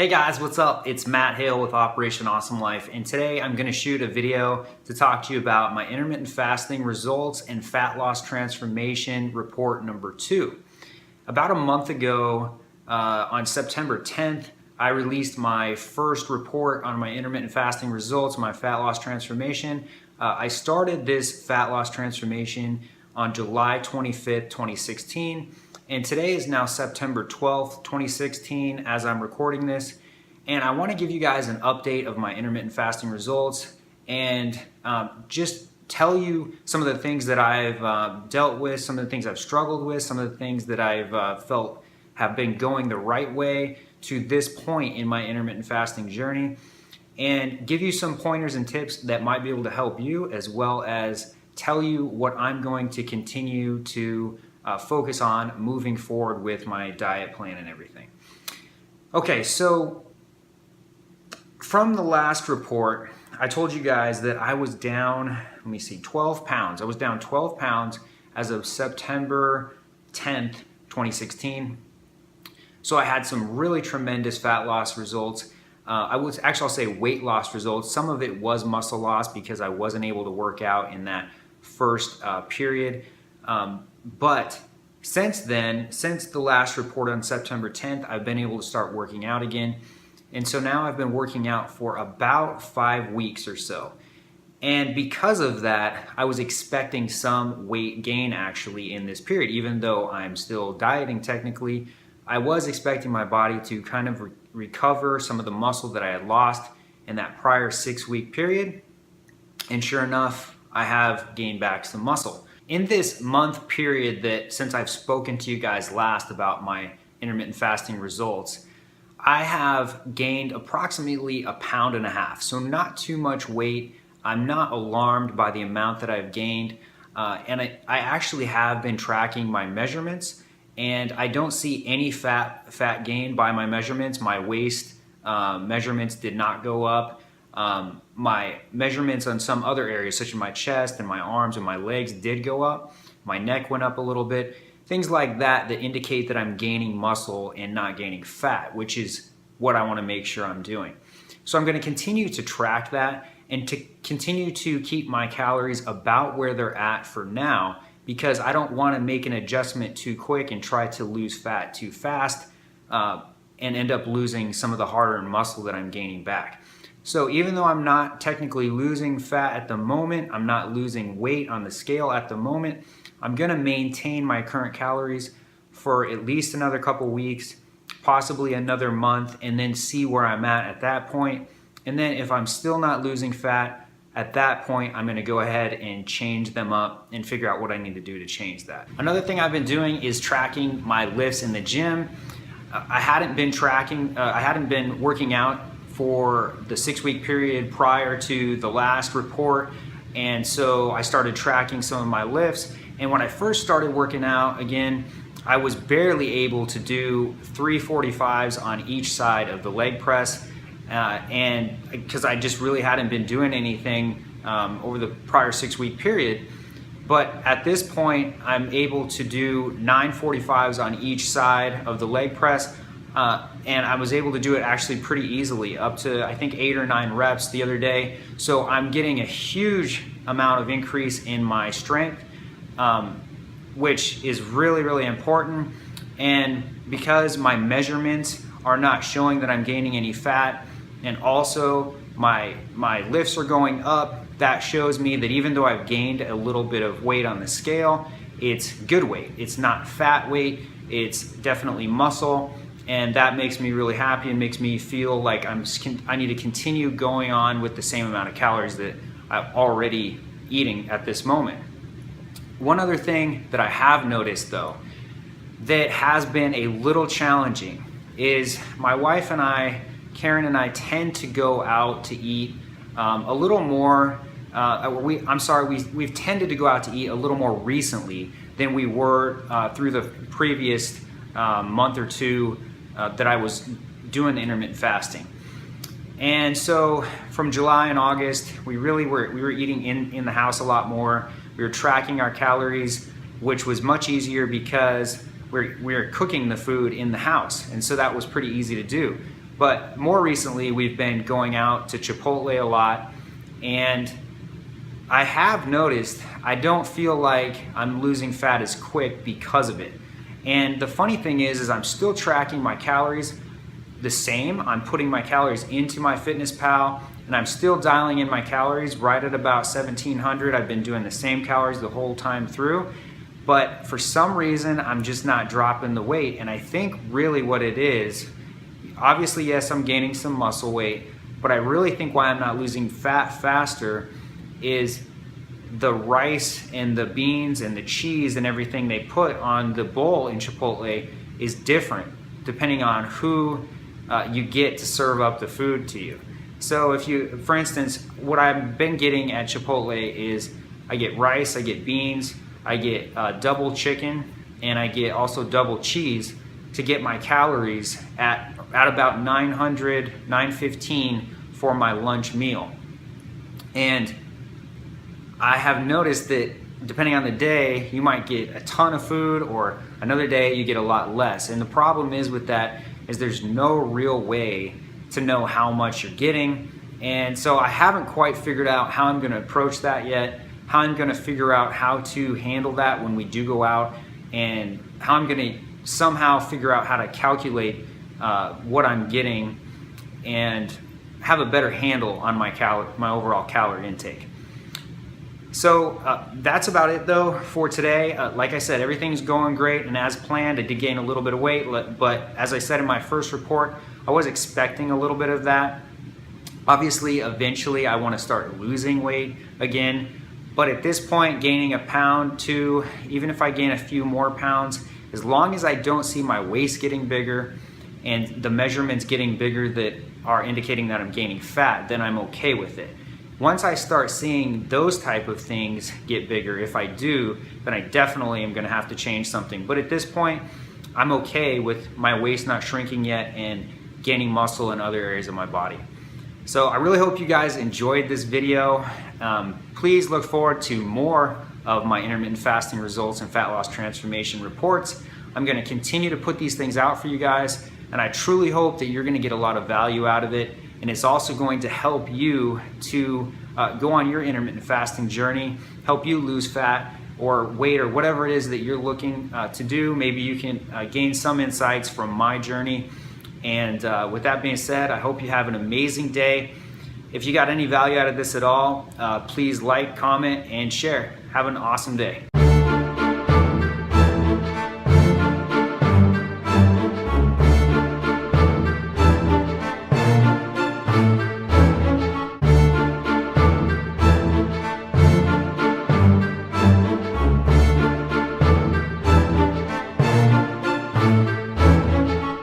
Hey guys, what's up? It's Matt Hale with Operation Awesome Life, and today I'm going to shoot a video to talk to you about my intermittent fasting results and fat loss transformation report number 2. About a month ago, on September 10th, I released my first report on my intermittent fasting results, my fat loss transformation. I started this fat loss transformation on July 25th, 2016. And today is now September 12th, 2016 as I'm recording this. And I want to give you guys an update of my intermittent fasting results and just tell you some of the things that I've dealt with, some of the things I've struggled with, some of the things that I've felt have been going the right way to this point in my intermittent fasting journey, and give you some pointers and tips that might be able to help you, as well as tell you what I'm going to continue to focus on moving forward with my diet plan and everything. Okay, so from the last report, I told you guys that I was down, 12 pounds. I was down 12 pounds as of September 10th, 2016. So I had some really tremendous fat loss results. I'll say weight loss results. Some of it was muscle loss because I wasn't able to work out in that first period. But since then, since the last report on September 10th, I've been able to start working out again. And so now I've been working out for about 5 weeks or so. And because of that, I was expecting some weight gain actually in this period. Even though I'm still dieting technically, I was expecting my body to kind of recover some of the muscle that I had lost in that prior 6-week period. And sure enough, I have gained back some muscle. In this month period that since I've spoken to you guys last about my intermittent fasting results, I have gained approximately 1.5 pounds. So not too much weight. I'm not alarmed by the amount that I've gained. And I actually have been tracking my measurements, and I don't see any fat gain by my measurements. My waist measurements did not go up. My measurements on some other areas, such as my chest and my arms and my legs, did go up. My neck went up a little bit. Things like that indicate that I'm gaining muscle and not gaining fat, which is what I want to make sure I'm doing. So I'm going to continue to track that and to continue to keep my calories about where they're at for now, because I don't want to make an adjustment too quick and try to lose fat too fast and end up losing some of the hard-earned muscle that I'm gaining back. So even though I'm not technically losing fat at the moment, I'm not losing weight on the scale at the moment, I'm going to maintain my current calories for at least another couple weeks, possibly another month, and then see where I'm at that point. And then if I'm still not losing fat at that point, I'm going to go ahead and change them up and figure out what I need to do to change that. Another thing I've been doing is tracking my lifts in the gym. I hadn't been working out for the 6-week period prior to the last report, and so I started tracking some of my lifts. And when I first started working out again, I was barely able to do 345s on each side of the leg press, and because I just really hadn't been doing anything over the prior 6-week period. But at this point, I'm able to do 945s on each side of the leg press. And I was able to do it actually pretty easily, up to I think 8 or 9 reps the other day. So I'm getting a huge amount of increase in my strength, which is really, really important. And because my measurements are not showing that I'm gaining any fat, and also my lifts are going up, that shows me that even though I've gained a little bit of weight on the scale, it's good weight. It's not fat weight, it's definitely muscle. And that makes me really happy and makes me feel like I need to continue going on with the same amount of calories that I'm already eating at this moment. One other thing that I have noticed though, that has been a little challenging, is my wife and I, Karen and I, tend to go out to eat a little more. We've tended to go out to eat a little more recently than we were through the previous month or two that I was doing the intermittent fasting. And so from July and August, we were eating in the house a lot more. We were tracking our calories, which was much easier because we're cooking the food in the house, and so that was pretty easy to do. But more recently, we've been going out to Chipotle a lot, and I have noticed I don't feel like I'm losing fat as quick because of it. And the funny thing is I'm still tracking my calories the same. I'm putting my calories into MyFitnessPal, and I'm still dialing in my calories right at about 1700. I've been doing the same calories the whole time through, but for some reason I'm just not dropping the weight. And I think really what it is, obviously yes, I'm gaining some muscle weight, but I really think why I'm not losing fat faster is the rice and the beans and the cheese and everything they put on the bowl in Chipotle is different depending on who you get to serve up the food to you. So if you, for instance, what I've been getting at Chipotle is I get rice, I get beans, I get double chicken, and I get also double cheese to get my calories at about 900, 915 for my lunch meal. And I have noticed that depending on the day, you might get a ton of food, or another day you get a lot less. And the problem is with that is there's no real way to know how much you're getting. And so I haven't quite figured out how I'm gonna approach that yet, how I'm gonna figure out how to handle that when we do go out, and how I'm gonna somehow figure out how to calculate what I'm getting and have a better handle on my overall calorie intake. So that's about it though for today. Like I said, everything's going great and as planned. I did gain a little bit of weight, but as I said in my first report, I was expecting a little bit of that. Obviously, eventually I want to start losing weight again, but at this point, gaining a pound, two, even if I gain a few more pounds, as long as I don't see my waist getting bigger and the measurements getting bigger that are indicating that I'm gaining fat, then I'm okay with it. Once I start seeing those type of things get bigger, if I do, then I definitely am gonna have to change something. But at this point, I'm okay with my waist not shrinking yet and gaining muscle in other areas of my body. So I really hope you guys enjoyed this video. Please look forward to more of my intermittent fasting results and fat loss transformation reports. I'm gonna continue to put these things out for you guys, and I truly hope that you're gonna get a lot of value out of it. And it's also going to help you to go on your intermittent fasting journey, help you lose fat or weight or whatever it is that you're looking to do. Maybe you can gain some insights from my journey. And with that being said, I hope you have an amazing day. If you got any value out of this at all, please like, comment, and share. Have an awesome day.